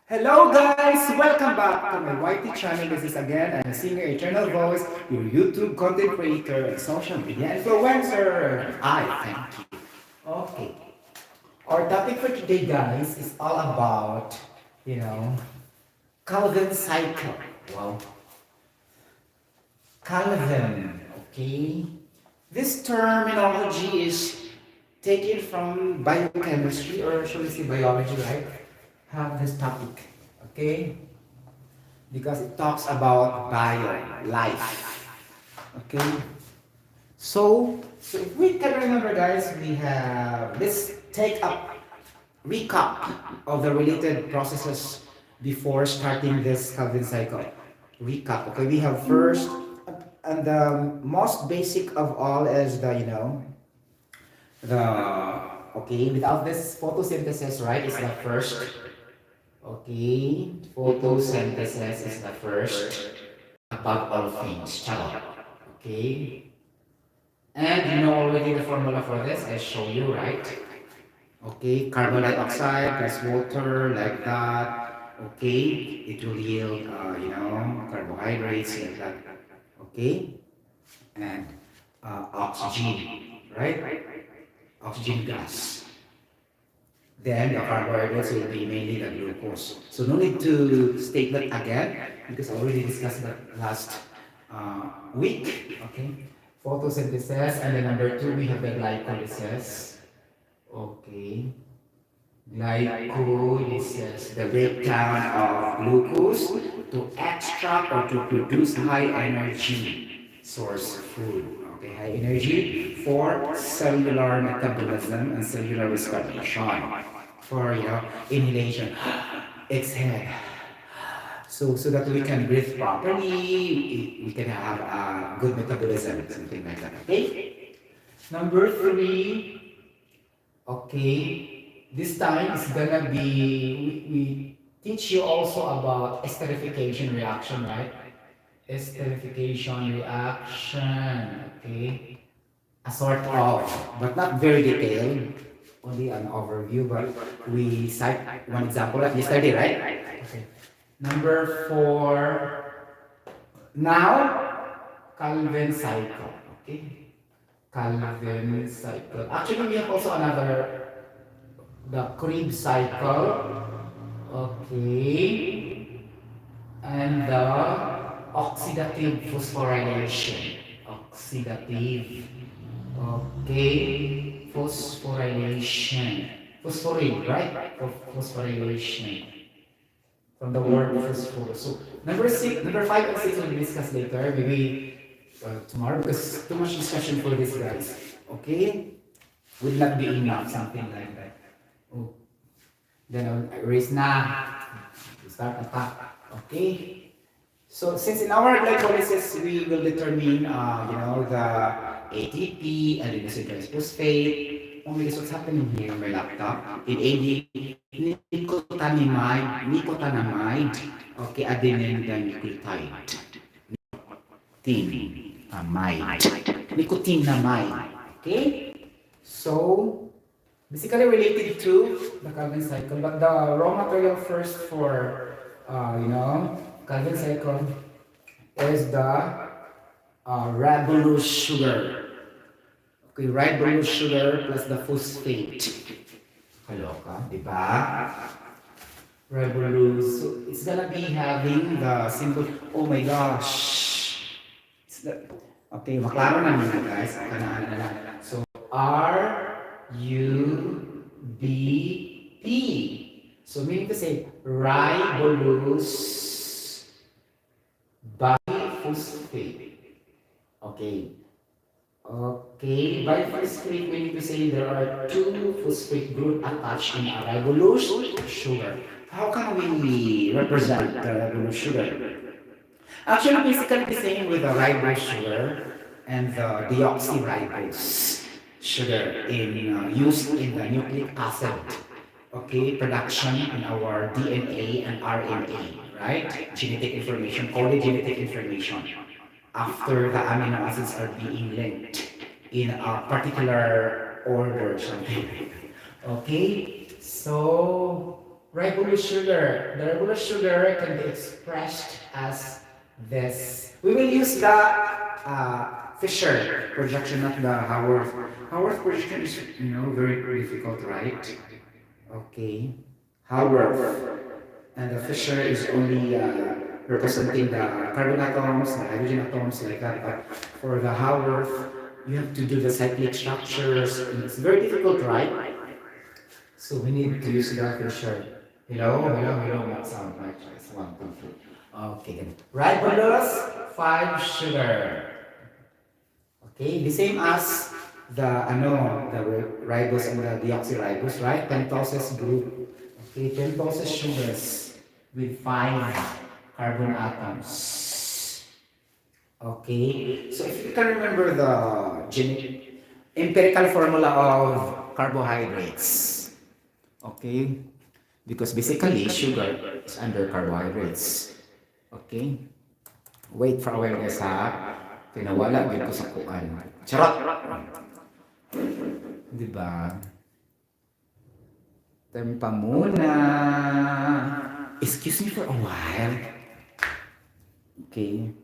Hello guys! Welcome back to my YT channel. This is again, I'm a singer, eternal voice, your YouTube content creator, and social media influencer. I thank you. Okay. Our topic for today, guys, is all about, you know, Calvin cycle. Wow. Calvin, okay? This terminology is taken from biochemistry, or should we say biology, right? Have this topic, okay? Because it talks about bio, life, okay? So if we can remember, guys, let's take a recap of the related processes before starting this Calvin cycle. Recap, okay? We have first, and the most basic of all is the okay, without this photosynthesis, right, is the first. Okay, photosynthesis is the first above all things. Chalo. Okay, and you know already the formula for this. I show you, right? Okay, carbon dioxide plus water like that. Okay, it will yield, carbohydrates like that. Okay, and oxygen, right? Oxygen gas. Then the carbohydrates will be mainly the glucose. So no need to state that again because I already discussed that last week. Okay, photosynthesis, and then number two we have the glycolysis. Okay, glycolysis, the breakdown of glucose to extract or to produce high energy source food. Okay, high energy for cellular metabolism and cellular respiration. For inhalation, exhale. So that we can breathe properly, we can have a good metabolism, something like that. Okay. Number three. Okay, this time is gonna be, we teach you also about esterification reaction, right? Esterification reaction, okay? A sort of, but not very detailed, only an overview, but we cite one example like yesterday, right? Okay. Number four, now, Calvin cycle, okay? Calvin cycle. Actually, we have also another, the Krebs cycle. Okay. And the oxidative phosphorylation. Oxidative. Okay. Phosphorylation. Phosphoryl, right? Phosphorylation. From the word phosphorus. So number six, number five and six will be discussed later. Maybe tomorrow because too much discussion for this, guys. Okay? Will not be enough, something like that. Oh. Then I'll erase na. Start attack. Okay? So since in our glycolysis we will determine the ATP and the sucrose phosphate. Oh my gosh, what's happening here on my laptop? In nicotinamide, okay, adenine dinucleotide. Nicotinamide. Okay? So, basically related to the Calvin cycle, but the raw material first for, Calvin cycle is the ribose sugar. Okay, ribose sugar plus the phosphate. Kaloka, di ba? Ribose. So it's gonna be having the symbol. Oh my gosh. It's the, okay, maklaro na muna guys. Kanaan na lang. So R U B P. So meaning to say ribose biphosphate. Okay. Okay, biphosphate meaning to say there are two phosphate group attached in a ribose sugar. How can we represent the ribose sugar? Actually, basically the same with the ribose sugar and the deoxyribose sugar used in the nucleic acid, okay, production in our DNA and RNA, right? Genetic information, coded genetic information after the amino acids are being linked in a particular order or something. Okay, so ribose sugar. The ribose sugar can be expressed as this. We will use the Fisher projection, not the Haworth. Haworth projection is, very difficult, right? Okay. Haworth. And the Fisher is only representing the carbon atoms, the hydrogen atoms, like that. But for the Haworth, you have to do the cyclic structures. And it's very difficult, right? So we need to use the Fisher. Hello, what sound, right? It's 1, 2, 3. Okay, then. Ribose 5 sugar. Okay, the same as the ribose and the deoxyribose, right? Pentoses group. Okay, pentoses sugars with 5 carbon atoms. Okay, so if you can remember the empirical formula of carbohydrates. Okay, because basically sugar is under carbohydrates. Okay, wait for a while guys ha. Pinawala din ko sa kuan. Charot! Diba? Tempa muna. Excuse me for a while. Okay.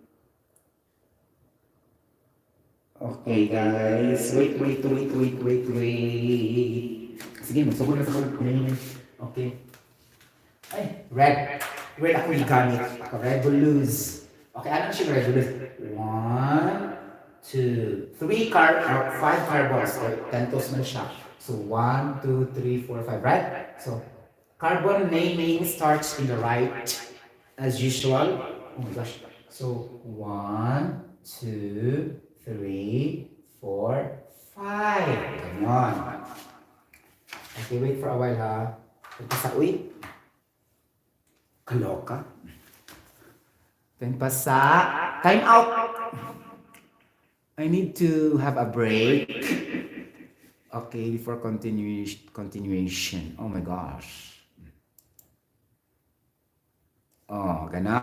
Okay guys. Wait. Sige, magsugod na sa kulit. Okay. Ay, red. Red ako yung gamit. Ako, ribose. Okay, ano siya ribose? 1, 2, 3 or 5 carbons or pentos man siya. So 1, 2, 3, 4, 5, right? So carbon naming starts in the right as usual. Oh my gosh. So 1, 2, 3, 4, 5. Ganon. Okay, wait for a while ha. Pagpasa, kaloka. Pagpasa. Time out. I need to have a break. Okay, before continuation. Oh my gosh. Oh, ganon.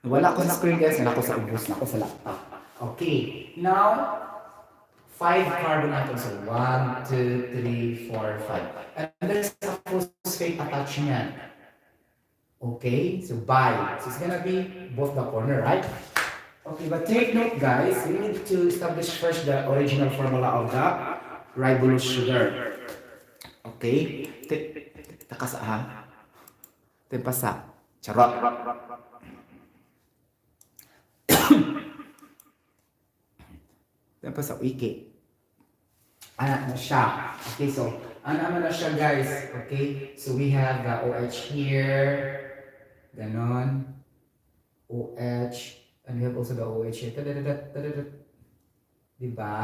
Wala ko sa screen guys, wala ko sa ubos, na ko sa laptop. Okay, now 5 carbon atoms. So 1, 2, 3, 4, 5. And there's a phosphate attached niyan. Okay, so bi. So it's gonna be both the corner, right? Okay, but take note guys, we need to establish first the original formula of the ribose sugar. Okay? Takasa ha? Tempasa. Charot. Tempasa wiki. Anak na siya. Okay, so anak na siya guys. Okay, so we have the OH here. Ganon. OH. And we have also the OH here. Diba?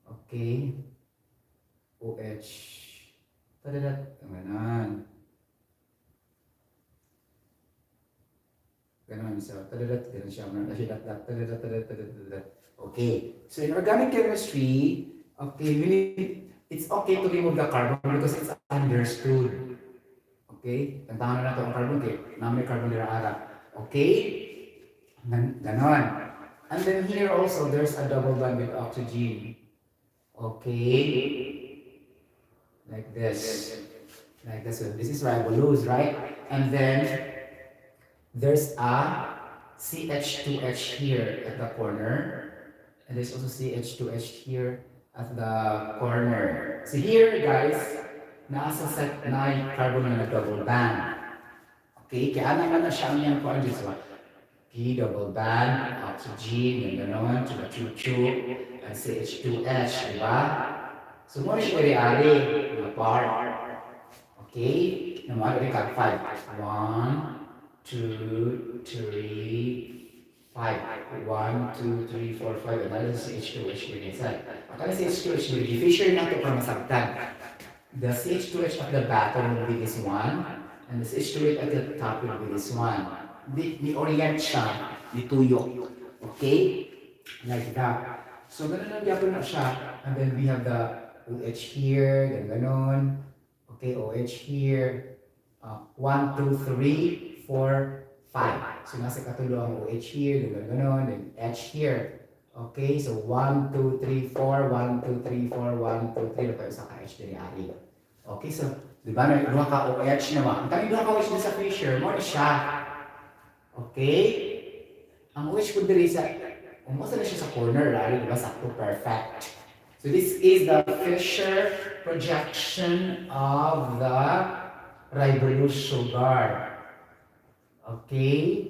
Okay. OH. Ganon. Ganon. So, ganon siya. Okay. So, in organic chemistry, okay, it's okay to remove the carbon because it's understood. Okay? Tantahan na natin ang carbon. Okay? Namin carbon nila ara. Okay? Ganon. And then here also, there's a double bond with oxygen. Okay? Like this. Like this one. This is ribose, right? And then, there's a CH2H here at the corner. And there's also CH2H here at the corner. So here, guys, nasa set na carbon na double band. Okay? Kaya naman na siya ang yan po ang dito. P double band, oxygen, and gano'n, chuchu, and CH2H, diba? So, muna siya kari-ari, mga part. Okay? Naman, rin kag 5. 1, 2, 3, 5. 1, 2, 3, 4, 5. And that is CH2H din isa. Akala CH2H din, Fisher na ito para masabtan. The CH2H at the bottom will be this one, and the CH2H at the top will be this one. Ni-orient siya, nituyo. Okay? Like that. So, ganun lang yapon na siya. And then we have the OH here, ganon. Okay, OH here. 1, 2, 3, 4, 5. So, nasa katulo ang OH here, ganon. Then H here. Okay, so 1, 2, 3, 4, 1, 2, 3, 4, 1, 2, 3. Ito sa ka-H din ari. Okay, so Diba? May duha ka OH naman. Ang kami duha ka OH sa Fisher, mo na siya. Okay? Ang OH po diri sa, umusta na siya sa corner, right? Diba? Sakto, perfect. So this is the Fisher projection of the ribose sugar. Okay?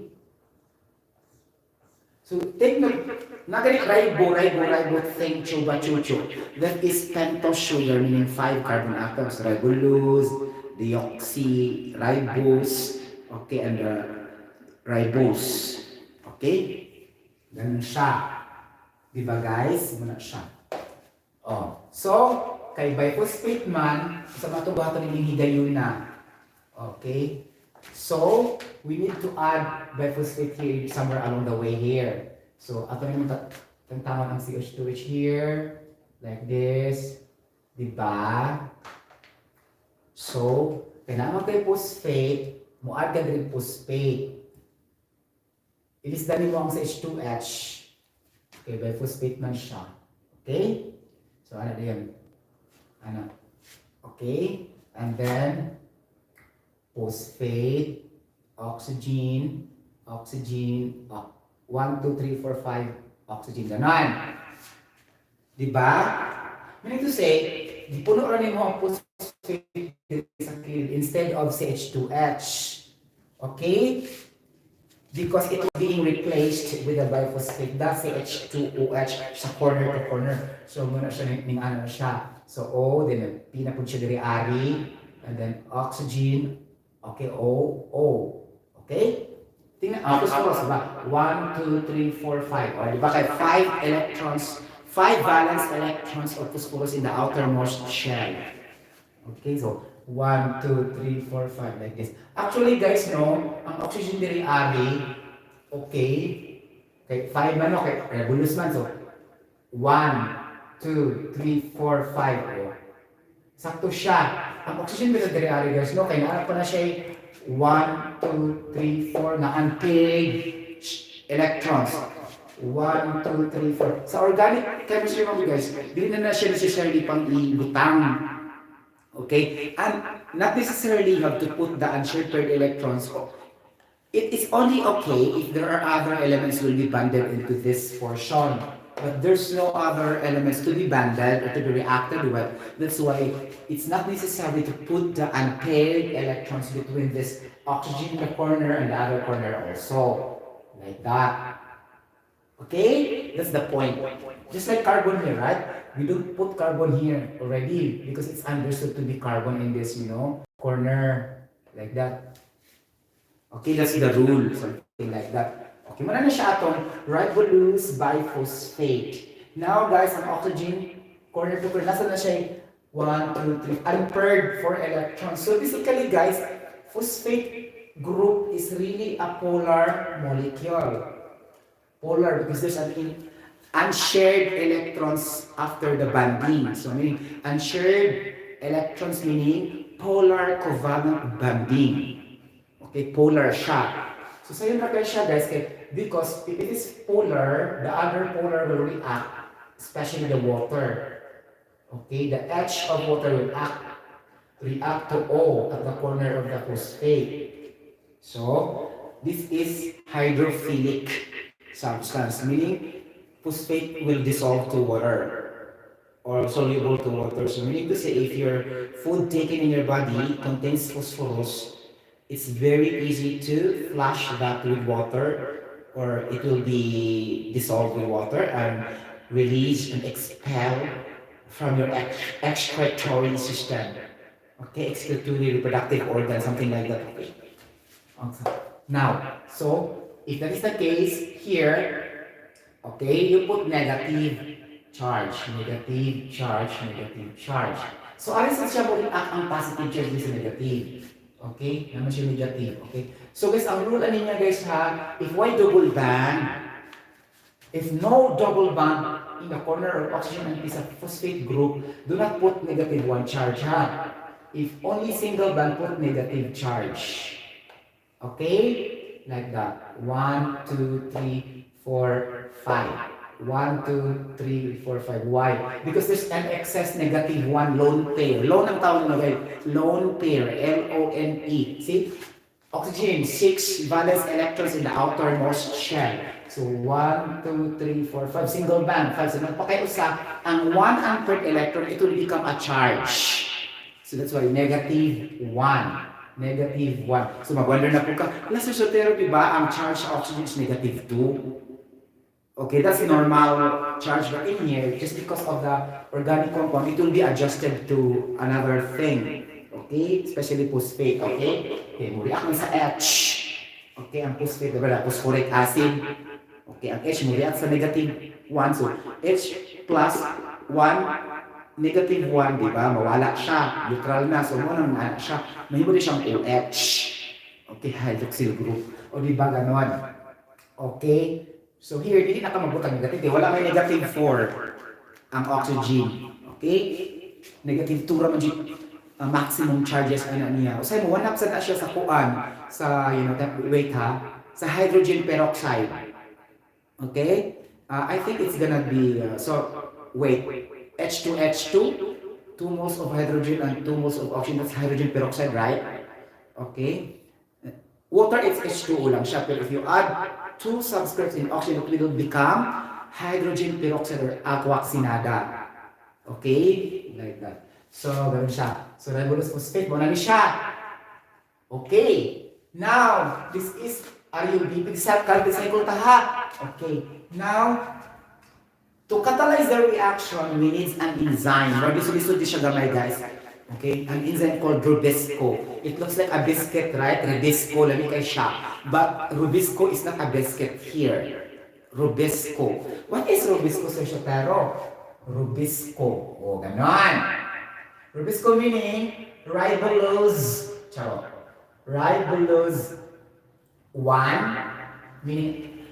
So take note, nagalit ribo thing, chuba chuchu. That is pentose sugar, meaning 5 carbon atoms. Ribulose, deoxyribose, okay, and ribose. Okay? Ganun siya. Diba guys? Muna siya. Oh. So, kay biphosphate man, sa matubato rin yung higayon na. Okay? So, we need to add biphosphate here somewhere along the way here. So, ato naman tangtangan ng CH2H here, like this. Diba? So, kailangan tayo phosphate, mo-add ka din phosphate. Ilisdanin mo ang CH2H. Okay, biphosphate man siya. Okay? So, ano din? Ano? Okay? And then, phosphate, oxygen, 1, 2, 3, 4, 5, oxygen. Ganon. Diba? Meaning to say, di puno rin mo ang phosphate sa kilid instead of CH2H. Okay? Because it is being replaced with a biphosphate, the CH2OH sa corner to corner. So, muna siya ng ano siya. So, O, then pinapun siya diri ari, and then oxygen, okay, O. Okay? Tingnan, phosphorus, diba? 1, 2, 3, 4, 5. O, diba kay 5 electrons, 5 valence electrons of phosphorus in the outermost shell. Okay, so 1, 2, 3, 4, 5, like this. Actually, guys, no, ang oxygen diri ari, okay, 5 man, okay, rebulus man, so 1, 2, 3, 4, 5, oh. Sakto siya. Ang oxygen diri ari, guys, no, kay naarap pa na siya 1, 2, 3, 4 na unpaired electrons. 1, 2, 3, 4. Sa organic chemistry mo, guys, di na siya necessarily pang ibutang. Okay? And not necessarily you have to put the unshared paired electrons. It is only okay if there are other elements will be bonded into this portion. But there's no other elements to be bonded or to be reacted with. That's why it's not necessary to put the unpaired electrons between this oxygen in the corner and the other corner also. Like that. Okay? That's the point. Just like carbon here, right? We don't put carbon here already because it's understood to be carbon in this, corner. Like that. Okay, that's the rule. Something like that. Okay, muna na siya atong ribulose biphosphate. Now guys, ang oxygen, corner to corner, nasa na siya 1, 2, 3, unpaired 4 electrons. So basically guys, phosphate group is really a polar molecule. Polar because there's an unshared electrons after the bonding. So meaning unshared electrons meaning polar covalent bonding. Okay, polar siya. So sa'yo na kayo siya guys, because if it is polar, the other polar will react, especially the water. Okay, the H of water will react to O at the corner of the phosphate. So this is hydrophilic substance, meaning phosphate will dissolve to water or soluble to water. So meaning to say if your food taken in your body contains phosphorus, it's very easy to flush that with water or it will be dissolved with water and release and expel from your excretory system. Okay, excretory reproductive organ, something like that. Okay. Now, so if that is the case here, okay, you put negative charge. So, alis siya mo react ang positive charge sa negative. Okay? Naman siya negative. Okay? So, guys, ang rule niya guys ha, if why double bond, if no double bond in the corner of oxygen and is a phosphate group, do not put negative 1 charge ha. If only single bond, put negative charge. Okay? Like that. 1, 2, 3, 4, 5. 1, 2, 3, 4, 5. Why? Because there's an excess negative 1 lone pair. Lone ang tawag nila guys. Lone pair. L-O-N-E. See? Oxygen, 6 valence electrons in the outermost shell. So 1, 2, 3, 4, 5. Single band. 5. So nagpakiusa, ang 1 unpaired electron, it will become a charge. So that's why negative 1. Negative 1. So mag-wonder na po ka, Sir Sotero, diba ang charge sa oxygen is negative 2? Okay, that's normal charge. But in here, just because of the organic compound, it will be adjusted to another thing. Okay? Especially phosphate. Okay? Okay, mo-react sa H. Okay, ang phosphate, diba? Phosphoric acid. Okay, ang H mo-react sa negative 1. So, H plus 1, negative 1, diba? Mawala siya. Neutral na. So, muna na siya. Mahimo din siyang OH. Okay, hydroxyl group. O diba ganon? Okay? So here, hindi na ka magbutang negative. Wala may negative 4 ang oxygen. Okay? Negative 2 raman dito maximum charges ano niya. O sa'yo mo, wanap sa na siya sa kuan, sa, wait ha, sa hydrogen peroxide. Okay? I think it's gonna be, wait, H2H2, 2 moles of hydrogen and 2 moles of oxygen, that's hydrogen peroxide, right? Okay? Water, it's H2O lang siya, pero if you add 2 subscripts in oxygen, it will become hydrogen peroxide or aquaxinada. Okay? Like that. So, ganoon siya. So, ribulose phosphate, mo na ni siya. Okay. Now, this is RUB, carbon cycle taha. Okay. Now, to catalyze the reaction, we need an enzyme. Lisod-lisod di siya gamay, guys. Okay? An enzyme called Rubisco. It looks like a biscuit, right? Rubisco, lami kay siya. But Rubisco is not a biscuit here. Rubisco. What is Rubisco, Sir Sotero? Rubisco. O, ganon. Rubisco meaning ribulose. Charo. Ribulose 1, meaning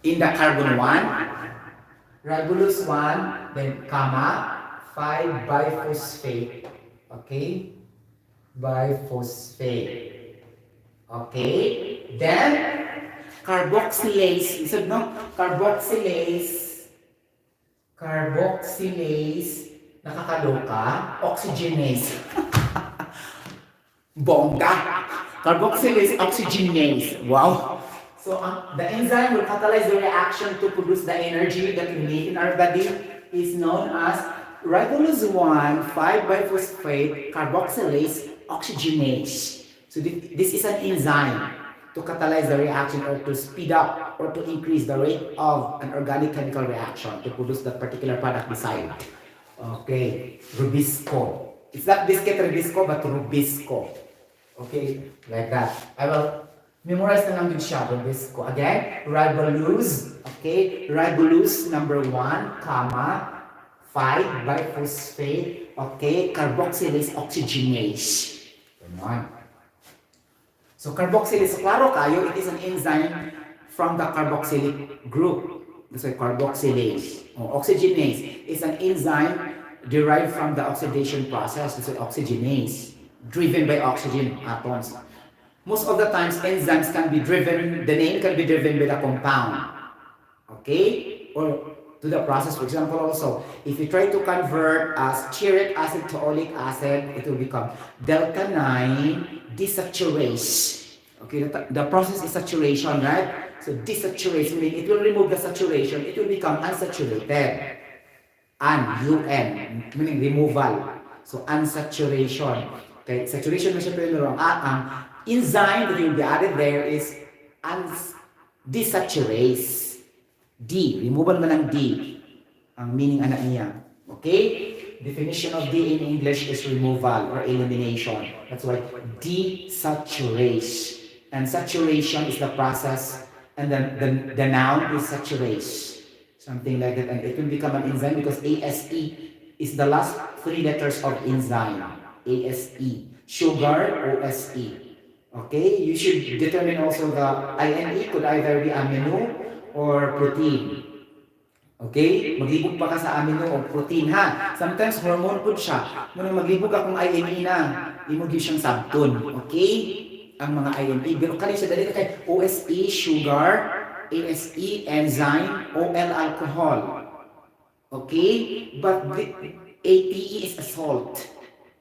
in the carbon 1. Ribulose 1, then comma, 5 biphosphate. Okay? Biphosphate. Okay? Then, carboxylase. You said no? Carboxylase. Carboxylase. Nakakaloka. Oxygenase. Bongga. Carboxylase oxygenase. Wow. So, the enzyme will catalyze the reaction to produce the energy that we need in our body is known as ribulose 1, 5-biphosphate carboxylase oxygenase. So, this is an enzyme to catalyze the reaction or to speed up or to increase the rate of an organic chemical reaction to produce that particular product beside. Okay, Rubisco. It's not biscuit Rubisco, but Rubisco. Okay, like that. I will memorize na lang din siya, Rubisco. Again, ribulose. Okay, ribulose number 1, comma, 5 biphosphate. Okay, carboxylase oxygenase. Ganon. So, carboxylase, klaro kayo, it is an enzyme from the carboxylic group. That's why carboxylase. Oxygenase is an enzyme derived from the oxidation process. That's why oxygenase, driven by oxygen atoms. Most of the times, enzymes can be driven, the name can be driven by the compound. Okay? Or to the process, for example, also, if you try to convert stearic acid to oleic acid, it will become delta-9 desaturase. Okay, the process is saturation, right? So desaturase, meaning it will remove the saturation, it will become unsaturated. Un, meaning removal. So unsaturation. Okay, saturation na siya pero ang enzyme that will be added there is desaturase. D, removal man ng D. Ang meaning anak niya. Okay? Definition of D in English is removal or elimination. That's why desaturase. And saturation is the process, and then the noun is saturase. Something like that. And it will become an enzyme because ASE is the last 3 letters of enzyme. ASE. Sugar, OSE. Okay? You should determine also the INE could either be amino or protein. Okay? Maglibog pa ka sa amino o protein ha. Sometimes hormone food siya. Muna maglibog akong INE na. Imugyo siyang sabton. Okay? Ang mga INE. Pero kanina siya dali kay OSE, sugar, ASE, enzyme, OL, alcohol. Okay? But the ATE is a salt.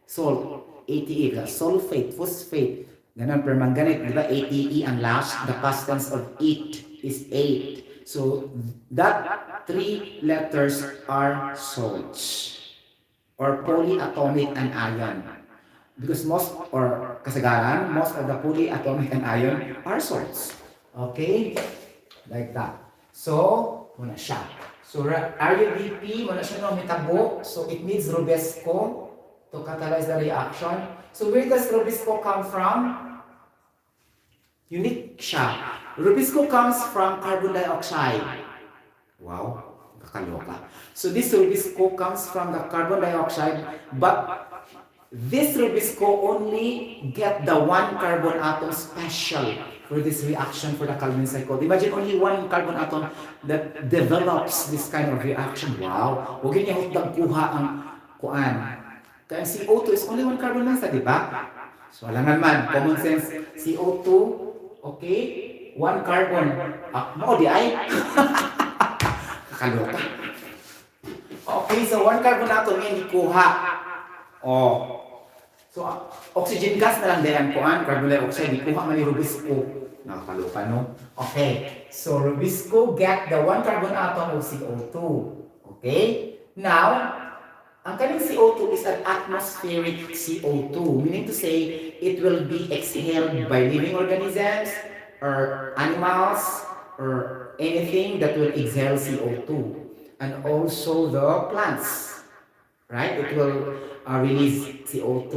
Salt. ATE, sulfate, phosphate. Ganun, permanganate. Di ba? ATE ang last. The past tense of it is 8. So, that 3 letters are salts. Or polyatomic anion. Because most, or kasagaran, most of the polyatomic anion are salts. Okay? Like that. So, muna siya. So, RUBP, muna siya no, metabo. So, it needs Rubesco to catalyze the reaction. So, where does Rubesco come from? Unique siya. Rubesco comes from carbon dioxide. Wow, kakaloka. So, this Rubesco comes from the carbon dioxide, but this Rubesco only get the one carbon atom special for this reaction for the Calvin cycle. Imagine only one carbon atom that develops this kind of reaction. Wow! Huwag niya hutang-kuha ang kuan. Kaya CO2 is only one carbon lang sa, di ba? So, alangan man, common sense, CO2, okay? One carbon. Mao di ay? Kakaloka. Okay, so one carbon atom yan ikuha. Oh. So, oxygen gas na lang din kuan, carbon dioxide, ikuha man ni Rubisco. Nakakaloka, no? Okay. So, Rubisco get the one carbon atom of CO2. Okay? Now, ang kaning CO2 is an atmospheric CO2, meaning to say, it will be exhaled by living organisms, or animals, or anything that will exhale CO2. And also the plants. Right? It will release CO2.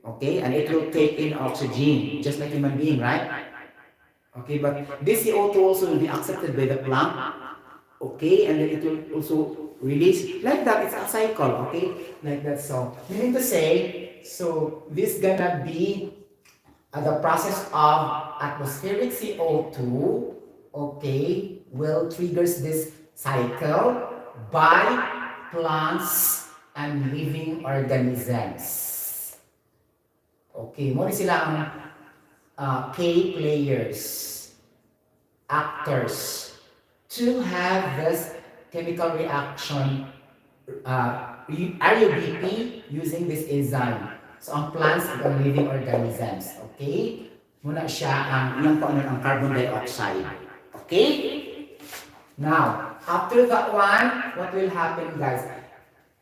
Okay? And it will take in oxygen, just like human being, right? Okay, but this CO2 also will be accepted by the plant. Okay? And then it will also release. Like that, it's a cycle. Okay? Like that. So, meaning to say, so this gonna be the process of atmospheric CO2, okay, will triggers this cycle by plants and living organisms. Okay, mo sila ang key players, actors, to have this chemical reaction, RUBP, using this enzyme. So, ang plants and living organisms. Okay? Muna siya ang ilang ang carbon dioxide. Okay? Now, after that one, what will happen, guys?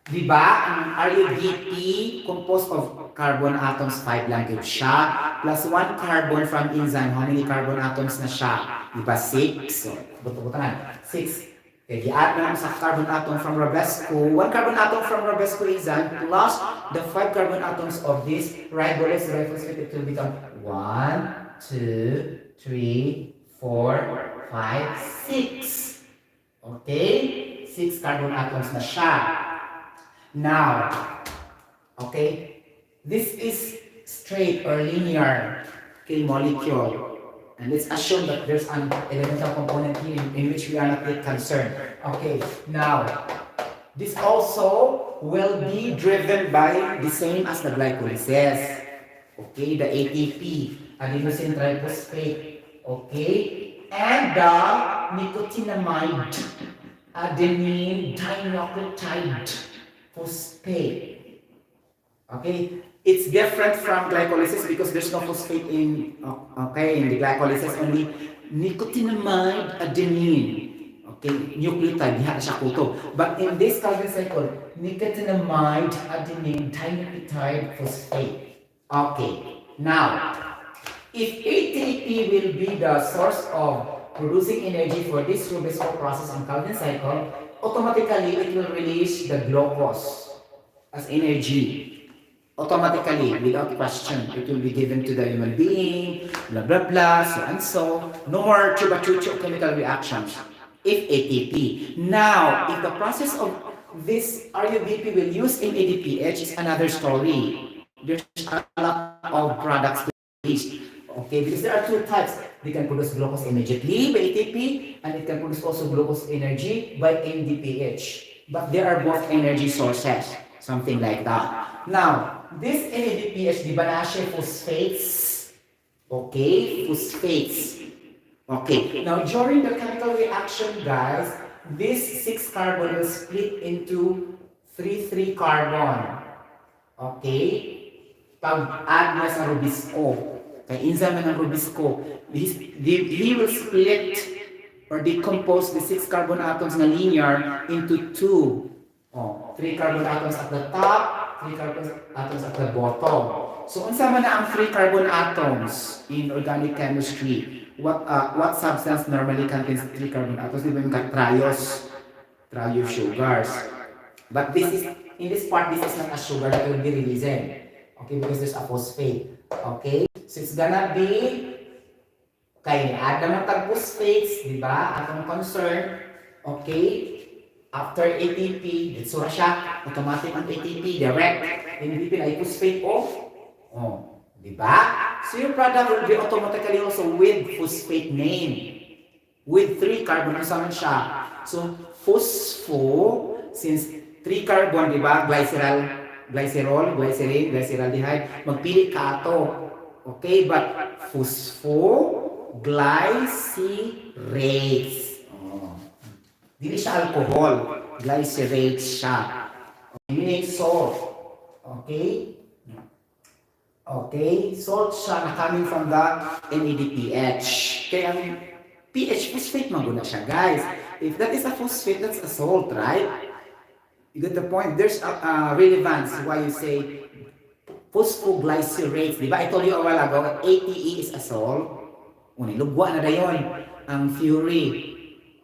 Diba, ang RUBP composed of carbon atoms 5 lang yun siya, plus 1 carbon from enzyme. How many carbon atoms na siya? Diba, 6? So, buto-butangan. 6. Okay, i-add na lang sa carbon atom from Robesco. 1 carbon atom from Robesco enzyme plus the 5 carbon atoms of this ribose triphosphate. It will become 1, 2, 3, 4, 5, 6. Okay? 6 carbon atoms na siya. Now, okay, this is straight or linear, okay, molecule. And let's assume that there's an elemental component here in which we are not yet concerned. Okay, now, this also will be driven by the same as the glycolysis. Okay, the ATP, adenosine triphosphate. Okay, and the nicotinamide, adenine dinucleotide phosphate. Okay, it's different from glycolysis because there's no phosphate in the glycolysis, only nicotinamide adenine. Okay, nucleotide, diha siya kuto. But in this Calvin cycle, nicotinamide adenine dinucleotide phosphate. Okay, now, if ATP will be the source of producing energy for this Rubesco process in Calvin cycle, automatically it will release the glucose as energy. Automatically, without question, it will be given to the human being, blah blah blah, so and so. No more chuba-chuchu chemical reactions. If ATP. Now, if the process of this RUBP will use in ADPH is another story. There's a lot of products to release. Okay, because there are two types. They can produce glucose immediately by ATP, and it can produce also glucose energy by NADPH. But there are both energy sources, something like that. Now, this NADPH, di ba na siya phosphates? Okay, phosphates. Okay, now during the chemical reaction, guys, this 6 carbon will split into 3 carbon. Okay? Pag-add niya sa rubisco. Kaya enzyme ng rubisco, he will split or decompose the 6 carbon atoms na linear into 2. 3 carbon atoms at the top, 3 carbon atoms at the bottom. So, unsa man na ang 3 carbon atoms in organic chemistry? What substance normally contains 3 carbon atoms? Di ba yung triose sugars? But in this part, this is not a sugar that will be releasing. Okay, because there's a phosphate. Okay? So it's gonna be, add naman tag phosphates, di ba? Atong concern. Okay? After ATP, dito siya, automatic ang ATP, direct. ATP na phosphate di ba? So your product will be automatically also with phosphate name. With 3 carbon, naman siya. So, phospho, since 3 carbon, di ba? Glycerol, glycerin, glyceraldehyde. Magpili ka ito. Okay, but phosphoglycerates. Dili siya alcohol. Glycerates siya. Meaning salt. Okay? Okay? Salt siya na coming from the NADPH. Kaya ang pH phosphate maguna siya, guys. If that is a phosphate, that's a salt, right? You get the point? There's a relevance why you say phosphoglycerates. Di ba? I told you a while ago, ATE is a salt. Nilugwa na dayon ang fury.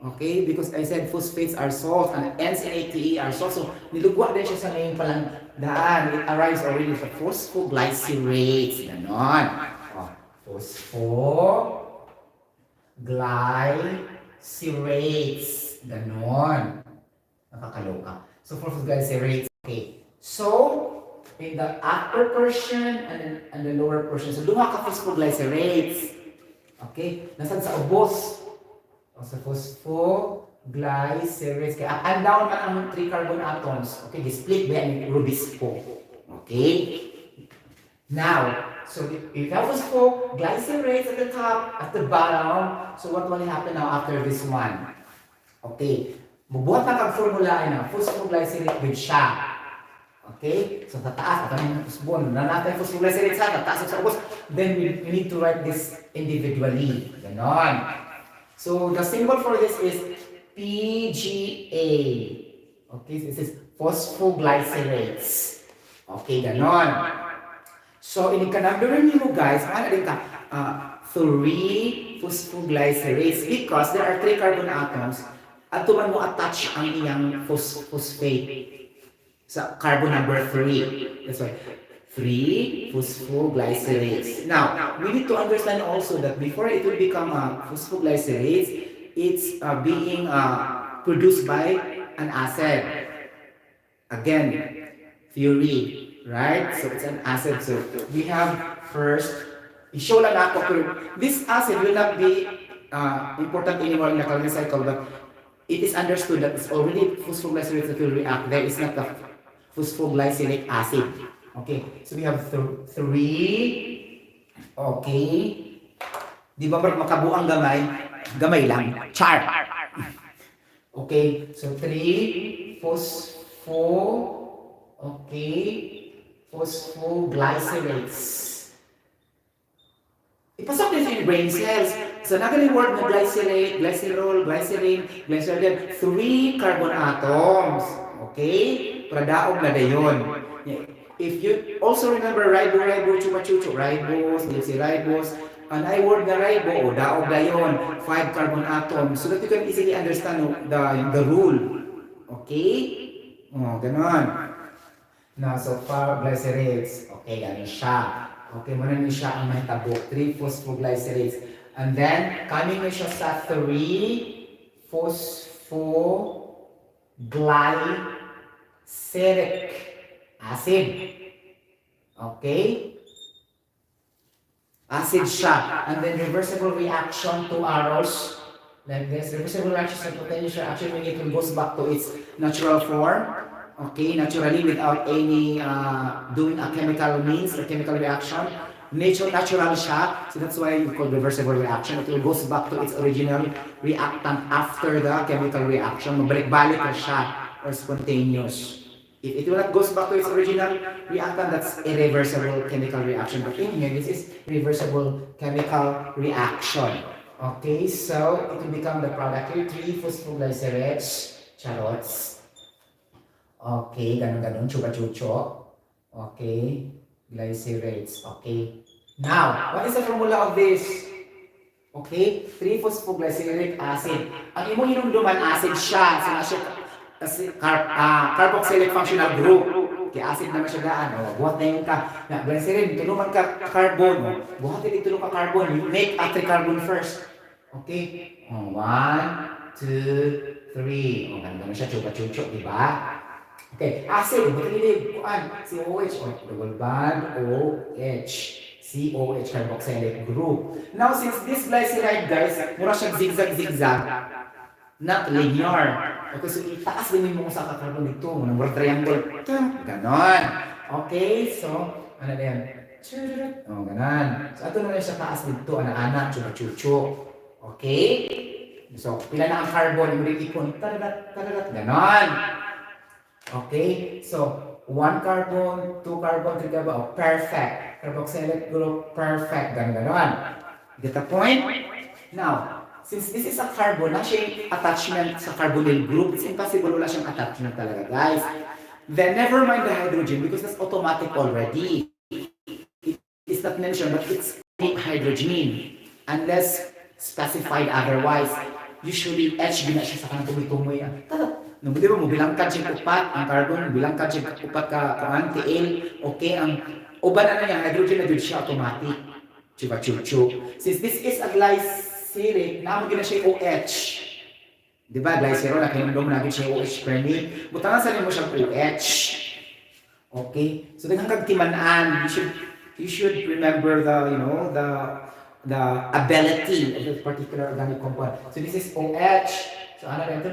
Okay? Because I said phosphates are salt and ends in ATE are salt. So, nilugwa din siya sa ngayon palang daan. It arrives already sa phosphoglycerates. Ganon. Phosphoglycerates. Ganon. Nakakaloka. So, phosphoglycerates. Okay. So, in the upper portion and the lower portion. So, duha ka phosphoglycerates. Okay? Nasaan sa ubos? Sa phosphoglycerates. Kaya up and down man ang 3 carbon atoms. Okay? Split ba ang rubisco. Okay? Now, so if you have phosphoglycerates at the top, at the bottom, so what will happen now after this one? Okay? Bubuhat na kag-formula na phosphoglycerate with siya. Okay? So, tataas. At ang phosphon. Na natin phosphoglycerate sa tataas sa ubos. Then, we need to write this individually. Ganon. So, the symbol for this is PGA. Okay? This is phosphoglycerates. Okay? Ganon. So, inikanagdaran niyo guys, ano din ka? 3 phosphoglycerates because there are 3 carbon atoms at tuman mo attach ang iyang phosphate sa carbon number 3. That's why 3 phosphoglycerates. Now, we need to understand also that before it will become phosphoglycerates, it's being produced by an acid. Again, theory, right? So it's an acid. So we have first, i-show lang ako, this acid will not be important anymore in the Calvin cycle, but it is understood that it's already phosphoglycerates that will react. There is not the phosphoglyceric acid. Okay, so we have 3. Okay. Di ba makabuang gamay? Gamay lang. Char. Okay, so 3 phosphoglycerates. Ipasok din sa brain cells. So, nagaling word na glycerate, glycerol, glycerin, glycerol, 3 carbon atoms. Okay? Pradaog na dayon. If you also remember ribo, chupa-chucho, ribose, deoxyribose, an I word na ribo, daog dayon, 5 carbon atoms, so that you can easily understand the rule. Okay? Ganon. Now, so far, glycerates. Okay, gano'n siya. Okay, muna niyo siya ang mahitabo. 3 phosphoglycerates. And then, coming na siya sa 3 phosphoglyceric acid. Okay? Acid siya. And then, reversible reaction, 2 arrows. Like this. Reversible reaction and potential reaction when it goes back to its natural form. Okay, naturally without any doing a chemical means or chemical reaction. Natural siya. So that's why we call reversible reaction. It will goes back to its original reactant after the chemical reaction. Mabalik-balik na siya or spontaneous. If it will not goes back to its original reactant, that's irreversible chemical reaction. But in here, this is reversible chemical reaction. Okay, so it will become the product here, 3-phosphoglycerates, charots. Okay, ganun-ganun, chupa-chucho. Okay, glycerates. Okay. Now, what is the formula of this? Okay, 3-phosphoglyceric acid. Ang imong hinumduman acid siya. Carboxylic functional group. Okay, acid naman siya daan. Buhat na yun ka. Glycerin, tulungan ka carbon. Buhat na tulungan ka carbon. You make a 3 carbon first. Okay. 1, 2, 3. Ganda na siya. Chupa-chucho, diba? Okay, acid, matililig, kuan, COH, double bond, OH, COH, carboxylic group. Now, since this glyceride, guys, mura siyang zigzag-zigzag, not linear. Okay, so itaas din mo sa carbon dito, mura triangle, ganon. Okay, so, ano na yan? Ganon. So, ito na siya taas dito, ana-ana, chupa-chucho. Okay? So, pila na ang carbon, yung ipon, tararat, ganon. Okay, so 1 carbon, 2 carbon, 3 carbon, oh, perfect. Carboxylic group, perfect. Ganon. Get the point? Now, since this is a carbon, na siya attachment sa carbonyl group, it's impossible wala siyang attachment talaga, guys. Then never mind the hydrogen because that's automatic already. It is not mentioned, but it's hydrogen. Unless specified otherwise. Usually, H gina siya sa kanang tumoy-tumoy. Nung di ba mo bilangkad siya upat, ang carbon, bilangkad siya upat ka TL, okay, ang uban na niya, hydrogen na dito siya automatic. Chupa-chucho. Since this is a glyceric, naman gina siya OH. Di ba, glycerol, nakinundong natin siya OH per me. Butangan sa mo siyang OH. Okay? So, daghang kagtimanaan, you should remember the, you know, the ability of this particular organic compound. So, this is OH. So, ano rin?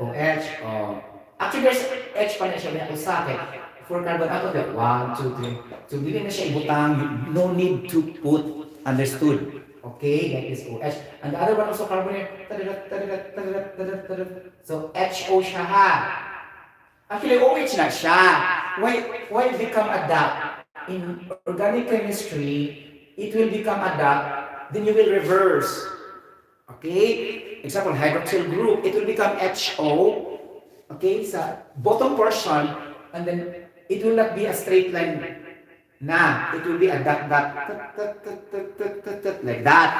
OH. Oh. Actually, there's H pa na siya. May usake. 4 carbon atom. 1, 2, 3. So, hindi na siya ibutang. No need to put understood. Okay? Like this OH. And the other one also carbon here. So, HO siya ha. Actually, OH na siya. Why become a dot? In organic chemistry, it will become a dot. Then you will reverse. Okay? Example, hydroxyl group, it will become HO, okay, sa bottom portion, and then it will not be a straight line na. It will be a dot, like that.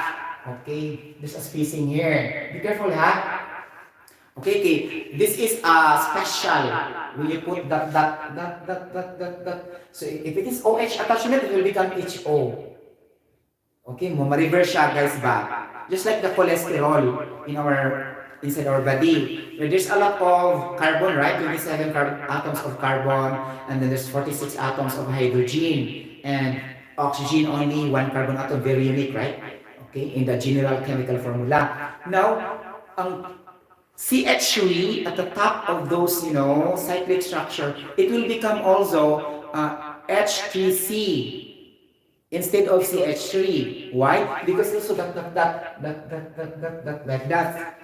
Okay, there's a spacing here. Be careful, ha? Okay, this is a special. When you put that. So if it is OH attachment, it will become HO. Okay, ma-reverse siya, guys, ba? Just like the cholesterol inside our body. There's a lot of carbon, right? 27 atoms of carbon, and then there's 46 atoms of hydrogen, and oxygen only 1 carbon atom, very unique, right? Okay, in the general chemical formula. Now, CH3 at the top of those, you know, cyclic structure, it will become also H3C. Instead of CH3. Why? Because also like that. Like that.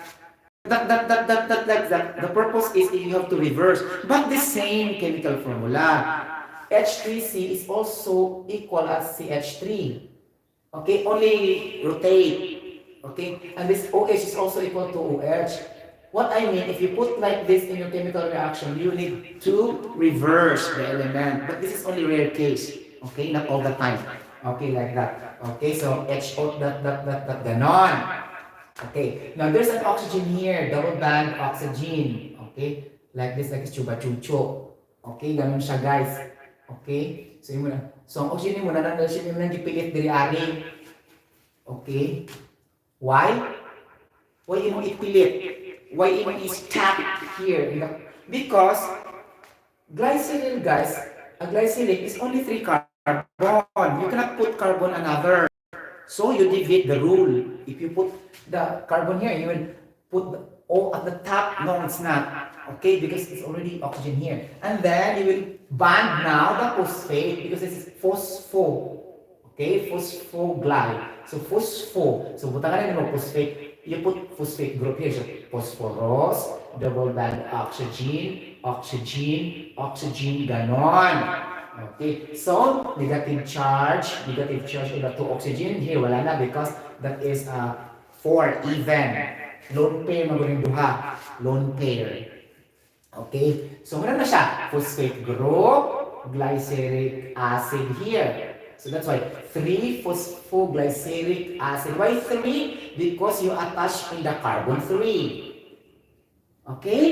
The purpose is you have to reverse. But the same chemical formula. H3C is also equal as CH3. Okay? Only rotate. Okay? And this OH is also equal to OH. What I mean, if you put like this in your chemical reaction, you need to reverse the element. But this is only rare case. Okay? Not all the time. Okay, like that. Okay, so HO, ganon. Okay, now there's an oxygen here, double band oxygen. Okay, like this, chupa-chucho. Okay, ganon siya, guys. Okay, so yun muna. So, ang oxygen mo, siya yung gipilit diri ari. Okay, why? Why yung ipilit? Why yung i-stack here? Because, glycerol, guys, a glyceric is only 3 carbon. You cannot put carbon another. So you deviate the rule. If you put the carbon here, you will put the O at the top. No, it's not. Okay, because it's already oxygen here. And then you will bond now the phosphate because this is phospho. Okay, phosphogly. So phospho. So buta ka na mo phosphate. You put phosphate group here. So phosphorus, double bond oxygen, oxygen, oxygen, ganon. Okay, so negative charge over 2 oxygen. Here, wala na because that is 4 even. Lone pair magaling duha. Lone pair. Okay, so meron na siya. Phosphate group, glyceric acid here. So that's why 3 phosphoglyceric acid. Why 3? Because you attach in the carbon 3. Okay?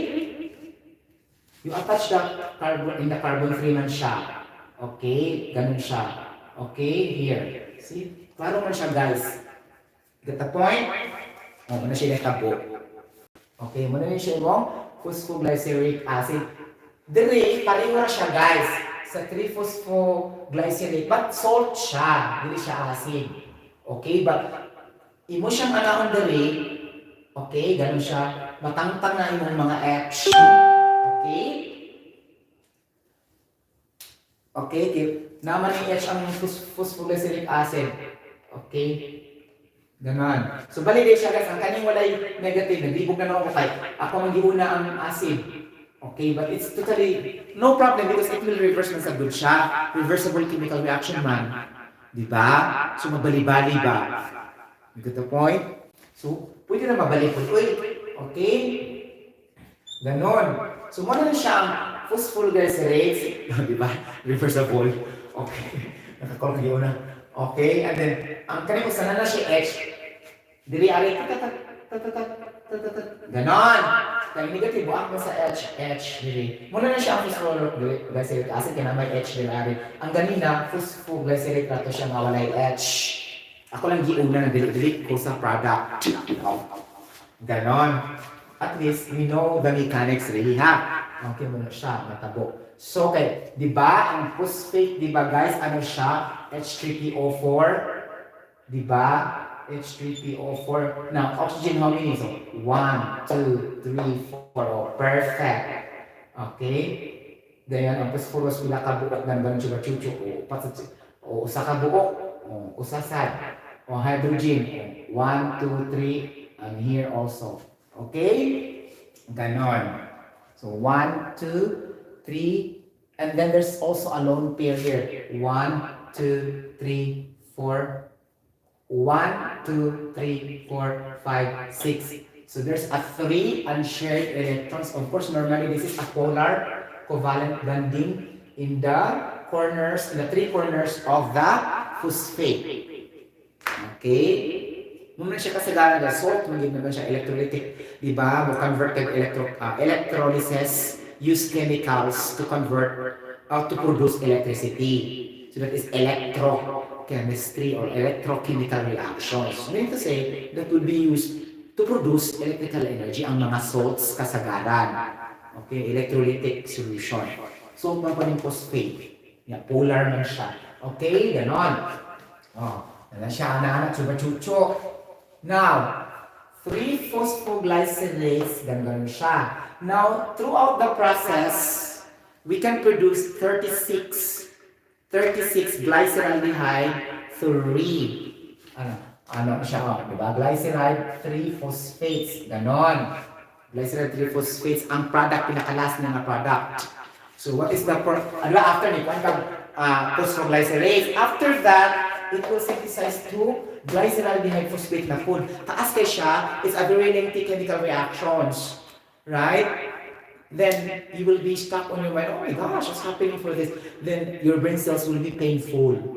You attach the carbon in the carbon 3 man siya. Okay? Ganun siya. Okay? Here. See? Klaro man siya, guys. Get the point? O, muna siya nakabo. Okay, muna siya yung phosphoglyceric acid. Dili, pareho na siya, guys. Sa 3-phosphoglyceric, but salt siya. Dili siya acid. Okay, but imo siyang anahon dili. Okay, ganun siya. Matangtang na imong mga H. Okay? Okay, naman yung H ang phosphoglyceric acid. Okay? Ganon. So, baliday siya, guys. Ang kanyang walay negative. Naglibog na ako kay ako mag-iuna ang acid. Okay, but it's totally no problem because it will reverse man sa good siya. Reversible chemical reaction man. Diba? So, mabali-bali ba? You get the point? So, pwede na mabalik po. Okay? Ganon. So, muna na siya ang phosphoglycerates. Diba? Reversible. Okay. Nakakol ka yun na. Okay? And then, ang kanina ko sana na siya H. Dili, ari, ganon. Kaya negative, buak mo sa H, dili. Muna na siya ang phosphoglyceric acid, kaya na may H dili, ari. Ang ganina, phosphoglyceric na to siya mawalay H. Ako lang giuna na dili ko sa product. Ganon. At least, we know the mechanics really, ha? Okay, muna siya, matabo. So, okay, di ba, ang phosphate, di ba guys, ano siya? H3PO4, di ba? H3PO4. Now, oxygen how many? So, 1, 2, 3, 4. Oh, perfect. Okay? Ganyan, ang phosphorus, pila ka buok ng ganun siya chuchu. O, usa ka buok. O, usasad. O, hydrogen. 1, 2, 3. And here also. Okay? Ganon. So, 1, 2, 3. And then there's also a lone pair here. 1, 2, 3, 4. 1, 2, 3, 4, 5, 6. So there's a 3 unshared electrons. Of course, normally this is a polar covalent bonding in the corners, in the 3 corners of the phosphate. Okay? Muna siya kasagaran na salt, magiging naman siya electrolytic. Diba? Converted electrolysis use chemicals to convert to produce electricity. So that is electrochemistry or electrochemical reactions. Meaning to say, that would be used to produce electrical energy ang mga salts kasagaran. Okay, electrolytic solution. Salt man pa ng phosphate. Yeah, polar man siya. Okay, ganon. Oh, nalan siya, anak-anak, chuba-chucho. Now, 3 phosphoglycerates, ganon siya. Now, throughout the process, we can produce 36 glyceraldehyde 3. Ano siya, diba? Glyceride 3 phosphates. Ganon. Glyceride 3 phosphates ang product, pinakalas na product. So what is the after ni phosphoglycerase? After that, it will synthesize 2 glyceraldehyde phosphate na food. Taas kay siya, it's a very lengthy chemical reactions. Right? Then you will be stuck on your mind, oh my gosh, what's happening for this? Then your brain cells will be painful.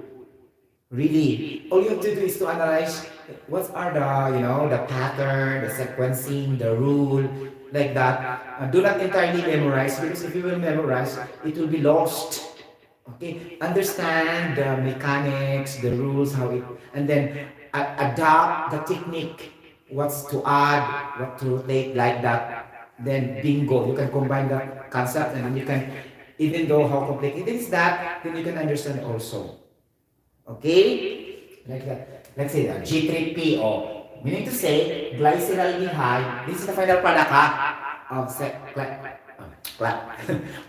Really. All you have to do is to analyze what are the pattern, the sequencing, the rule, like that. Do not entirely memorize because if you will memorize, it will be lost. Okay? Understand the mechanics, the rules, how it, and then adapt the technique, what's to add, what to take, like that. Then bingo, you can combine that concept and you can, even though how complicated is that, then you can understand also. Okay? Like that. Let's say G3PO, meaning to say glyceraldehyde. This is the final product of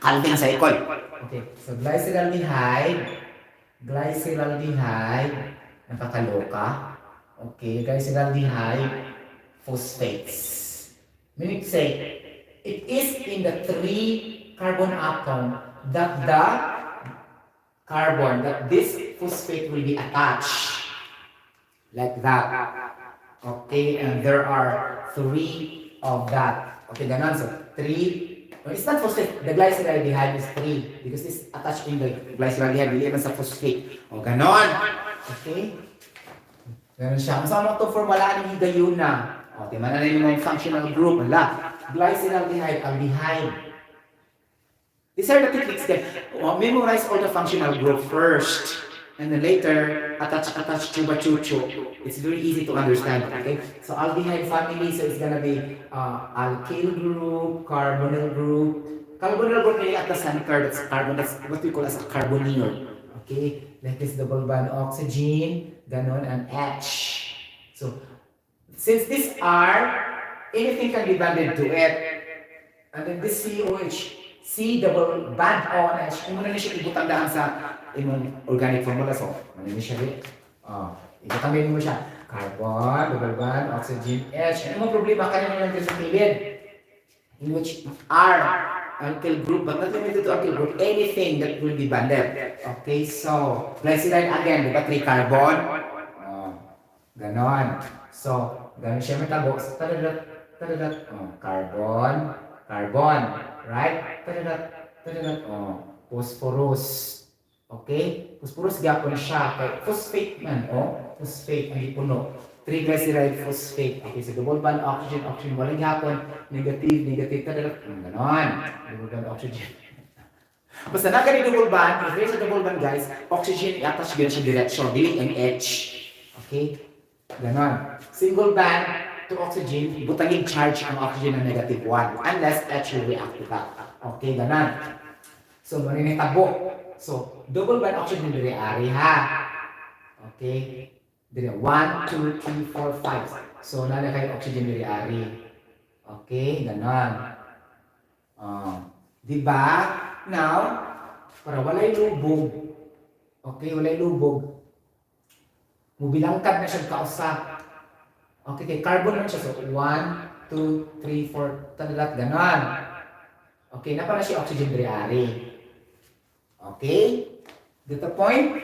Calvin cycle. Okay, so glyceraldehyde glyceraldehyde, nakakaloka. Okay, glyceraldehyde phosphates. Meaning to say, it is in the three carbon atom that this phosphate will be attached. Like that. Okay, and there are three of that. Okay, ganon. So, three. No, it's not phosphate. The glyceraldehyde is three because it's attached in the glyceraldehyde. Hindi naman sa phosphate. O, ganon. Okay? Ganon siya. Kung saan mo ito formulaan ng higayon na? O, timan na yung mga functional group. Wala. Glyceraldehyde, aldehyde. These are the techniques that memorize all the functional group first. And then later, attach, chuba, chuchu. It's very easy to understand, okay? So aldehyde family, so it's gonna be alkyl group, carbonyl group. Carbonyl group meaning at the center, that's carbon, that's what we call as a carbonyl. Okay? Like this double bond oxygen, ganon, and H. So, since these are, anything can be bonded to it. And then this COH, C double bond OH, yung muna na siya ibutang daan sa imong organic formula. So, ano siya rin? Ibutangin mo siya. Carbon, double bond, oxygen, H. Ano mong problema? Kaya naman lang sa kilid. In which R, alkyl group, but not limited to alkyl group, anything that will be bonded. Okay, so, glyceride again, diba 3 carbon? Ganon. So, ganon siya may tabo. Tadadat, carbon, carbon, right? Tadadat, phosphorus. Okay? Phosphorus gapon siya. Okay. Phosphate man, phosphate, ang ipuno. 3 glyceride phosphate. Okay, so double bond oxygen, oxygen, walang gapon. Negative, tadadat. Ganon. Double bond oxygen. Basta na ganit double bond, if there's a double bond guys, oxygen i-attach gano'n siya direction, dili ang H. Okay? Ganon. Single bond to oxygen, butangin charge ang oxygen ng negative 1 unless H will react to that. Okay, ganon. So, maninitabo. So, double bond oxygen dili ari ha. Okay? Dili 1, 2, 3, 4, 5. So, nana kayo oxygen dili ari. Okay, ganon. Diba? Now, para walay lubog. Okay, walay lubog. Mubilangkad na siya kausap. Okay, kay carbon lang siya. So, 1, 2, 3, 4, tadalat, ganon. Okay, napa na siya oxygen dili ari. Okay? Get the point?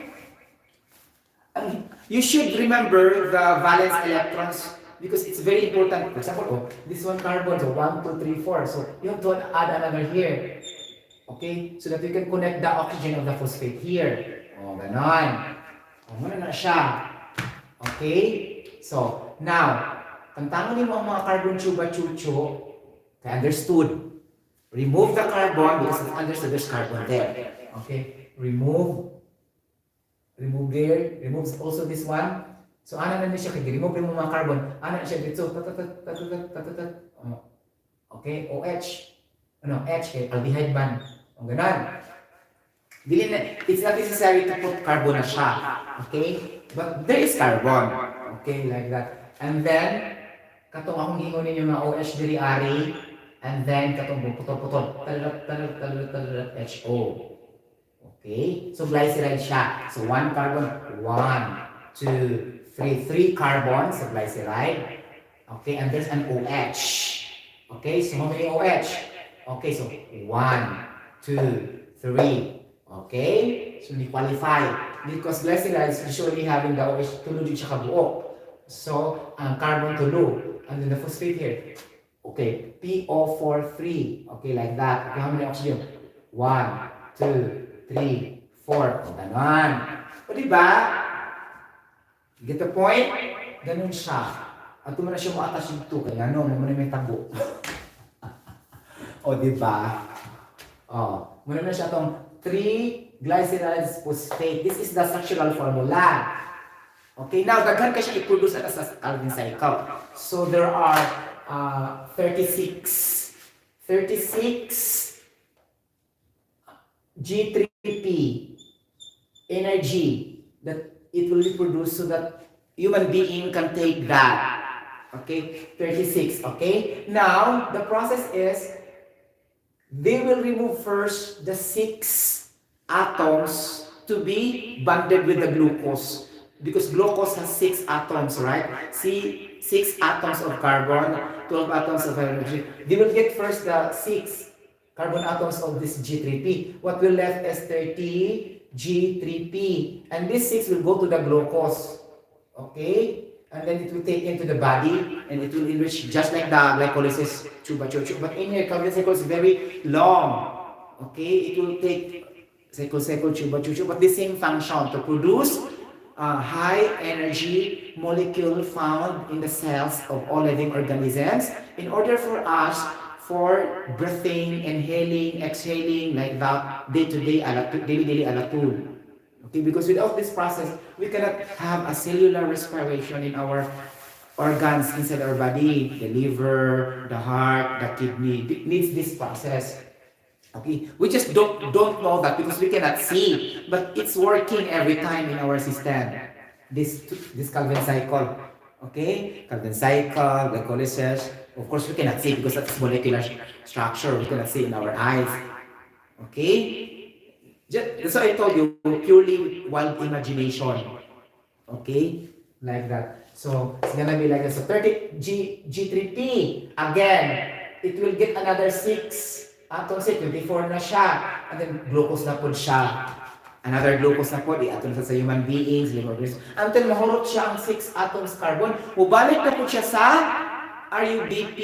You should remember the valence electrons because it's very important. For example, this one carbon, so 1, 2, 3, 4. So, you have to add another here. Okay? So that we can connect the oxygen of the phosphate here. Ganon. Muna na siya. Okay? So, now, tantangan mo ang mga carbon chuba-chucho, kaya understood. Remove the carbon because it's understood there's carbon there. Okay? Remove there. Remove also this one. So, ana na siya, kaya remove mo mga carbon. Ana na siya dito. Okay? OH. H, kaya aldehyde bond. Ganon. It's not necessary to put carbon na siya. Okay? But there is carbon. Okay, like that. And then, katong akong gingon ninyo mga OH diri ari, and then katong putol-putol, talat, HO. Okay? So, glyceride siya. So, 1 carbon, 1, 2, 3, 3 carbons sa glyceride. Okay, and there's an OH. Okay, so how many OH? Okay, so 1, 2, 3. Okay? So, ni-qualify. Because glyceride is usually having the OH tulo din siya kabuo. So, ang carbon tulo. And then the phosphate here. Okay, PO43. Okay, like that. Okay, how many oxygen? 1, 2, 3, 4. O, ganon. O, diba? Get the point? Ganon siya. At kung na siya maatas yung 2, kaya ano, muna may tabo. O, diba? O, muna na siya itong 3 glycerides phosphate. This is the structural formula. Okay, now daghan ka siya i-produce as a Calvin cycle. So there are 36 G3P energy that it will be produced so that human being can take that. Okay, 36. Okay, now the process is they will remove first the 6 atoms to be bonded with the glucose. Because glucose has 6 atoms, right? See, 6 atoms of carbon, 12 atoms of hydrogen. They will get first the 6 carbon atoms of this G3P. What will left is 30 G3P. And this 6 will go to the glucose. Okay? And then it will take into the body and it will enrich just like the glycolysis chuba. But in here, Calvin cycle is very long. Okay? It will take cycle chuba, but the same function to produce high energy molecule found in the cells of all living organisms in order for us for breathing, inhaling, exhaling like that day-to-day daily alatul. Okay, because without this process, we cannot have a cellular respiration in our organs inside our body. The liver, the heart, the kidney, it needs this process. Okay, we just don't know that because we cannot see, but it's working every time in our system. This Calvin cycle, okay, Calvin cycle, glycolysis. Of course, we cannot see because that's molecular structure. We cannot see in our eyes. Okay, that's why I told you purely wild imagination. Okay, like that. So it's gonna be like this. So 30 G3P again. It will get another 6. Atom say 24 na siya. And then glucose na po siya. Another glucose na po, i-atom sa human beings, liver organisms. Until mahurot siya ang 6 atoms carbon, mubalik na po siya sa RUBP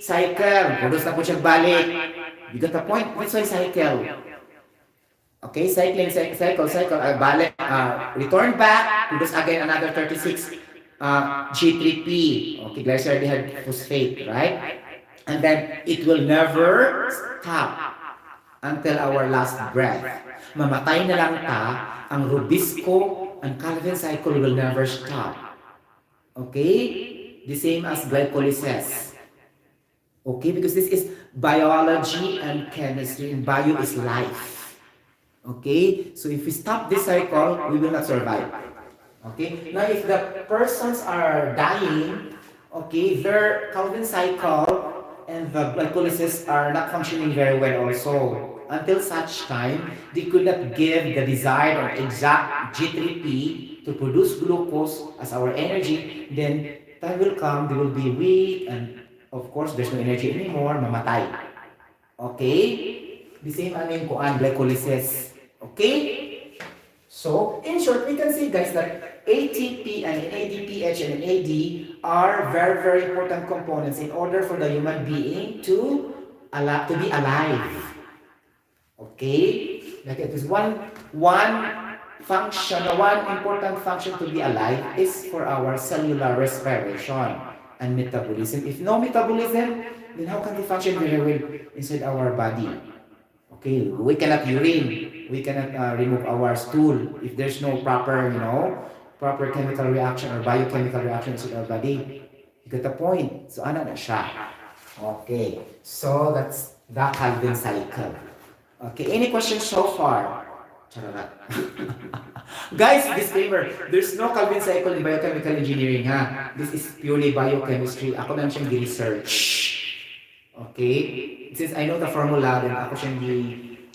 cycle. Produce na po siya balik. You got the point? That's why cycle. Okay, cycle, balik, return back, produce again another 36 G3P. Okay, glyceraldehyde phosphate, right? And then it will never stop until our last breath. Mamatay na lang ta, ang Rubisco and Calvin cycle will never stop. Okay? The same as glycolysis. Okay? Because this is biology and chemistry, and bio is life. Okay? So if we stop this cycle, we will not survive. Okay? Now if the persons are dying, okay, their Calvin cycle and the glycolysis are not functioning very well also. Until such time, they could not give the desired or exact G3P to produce glucose as our energy. Then time will come, they will be weak, and of course, there's no energy anymore, mamatay. Okay? The same glycolysis. Okay? So, in short, we can say guys that ATP and ADPH and AD are very, very important components in order for the human being to be alive. Okay? Like it is one function, one important function to be alive is for our cellular respiration and metabolism. If no metabolism, then how can they function very well inside our body? Okay, we cannot urine, we cannot remove our stool if there's no proper, proper chemical reaction or biochemical reactions in our body. You get the point? So, ano na siya? Okay, so that's the Calvin cycle. Okay, any questions so far? Charot. Guys, disclaimer, there's no Calvin cycle in biochemical engineering, ha? This is purely biochemistry. Ako lang siyang research. Okay? Since I know the formula, then ako siyang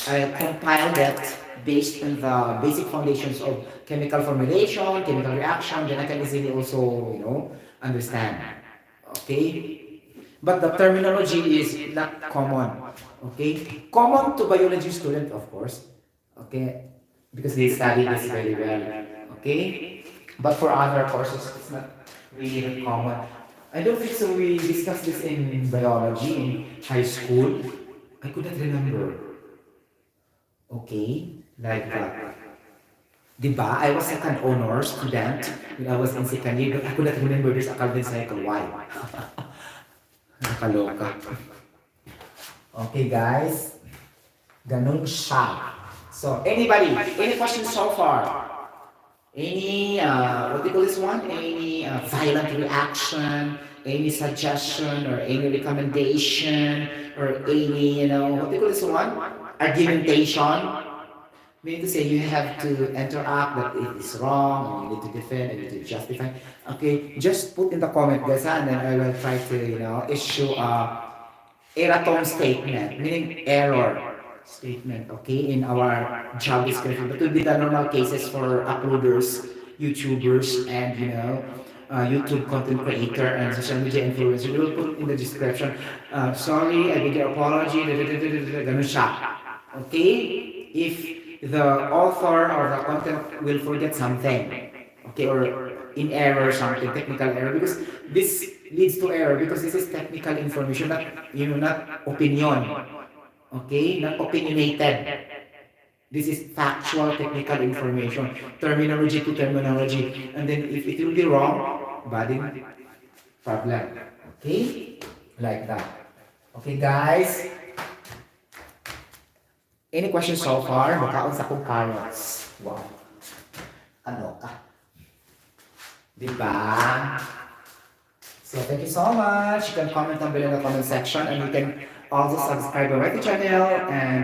I compiled that based on the basic foundations of chemical formulation, chemical reaction, then I can easily also, understand. Okay? But the terminology is not common. Okay? Common to biology student, of course. Okay? Because they study this very well. Okay? But for other courses, it's not really common. I don't think so we discussed this in biology in high school. I could not remember. Okay? Like that. Diba? I was second honor student when I was in second year, but I could not remember this Calvin cycle. Why? Nakaloka. Okay, guys? Ganun siya. So, anybody? Any questions so far? Any, what do you call this one? Any violent reaction, any suggestion, or any recommendation, or any, what do you call this one? Argumentation. Meaning to say you have to interact that it is wrong, and you need to defend, and you need to justify. Okay, just put in the comment, guys, and then I will try to, issue a erratum statement, meaning error. statement, okay, in our job description. That will be the normal cases for uploaders, YouTubers, and YouTube content creator and social media influencer. They will put in the description, sorry, I beg your apology, ganun siya. Okay? If the author or the content will forget something, okay, or in error something, technical error, because this leads to error because this is technical information, not, not opinion. Okay? Not opinionated. This is factual technical information, terminology to terminology. And then if it will be wrong, bad problem. Okay? Like that. Okay, guys? Any questions so far? Makaon sa kong carrots. Wow. Ano ka? Diba? So thank you so much. You can comment down below in the comment section, and you can also subscribe to my channel, and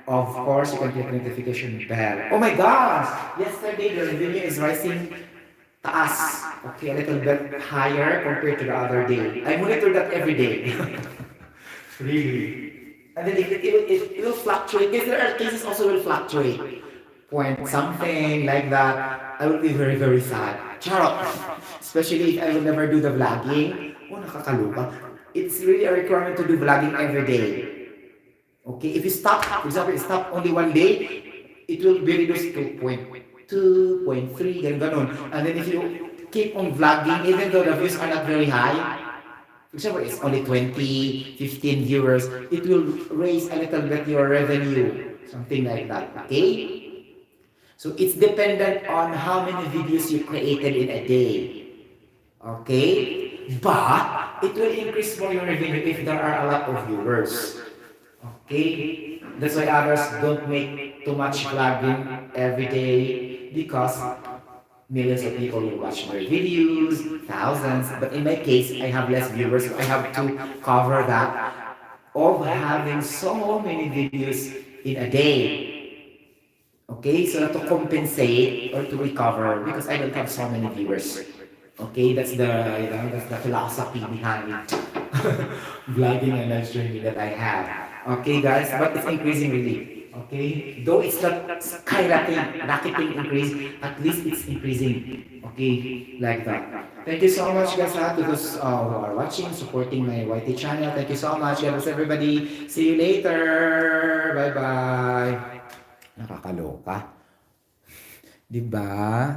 of course you can click the notification bell. Oh my gosh! Yesterday the revenue is rising taas. Okay, a little bit higher compared to the other day. I monitor that every day. Really. And then it will fluctuate, because there are cases also will fluctuate. Point something like that, I will be very, very sad. Charot! Especially if I will never do the vlogging. Oh, nakakalupa. It's really a requirement to do vlogging every day. Okay, if you stop, for example, stop only one day, it will be reduced to 0.2, 0.3, ganun. And then if you keep on vlogging, even though the views are not very high, for example, it's only 20, 15 viewers, it will raise a little bit your revenue, something like that, okay? So it's dependent on how many videos you created in a day, okay? But it will increase more your revenue if there are a lot of viewers, okay? That's why others don't make too much vlogging every day, because millions of people will watch my videos, thousands, but in my case, I have less viewers, so I have to cover that of having so many videos in a day. Okay, so to compensate or to recover, because I don't have so many viewers. Okay, that's the philosophy behind vlogging and live streaming that I have. Okay, guys, but it's increasing really. Okay, though it's not rocketing increase, at least it's increasing. Okay, like that. Thank you so much, guys, to those who are watching, supporting my YT channel. Thank you so much, guys, everybody. See you later. Bye bye. Nakakaloka, 'di ba?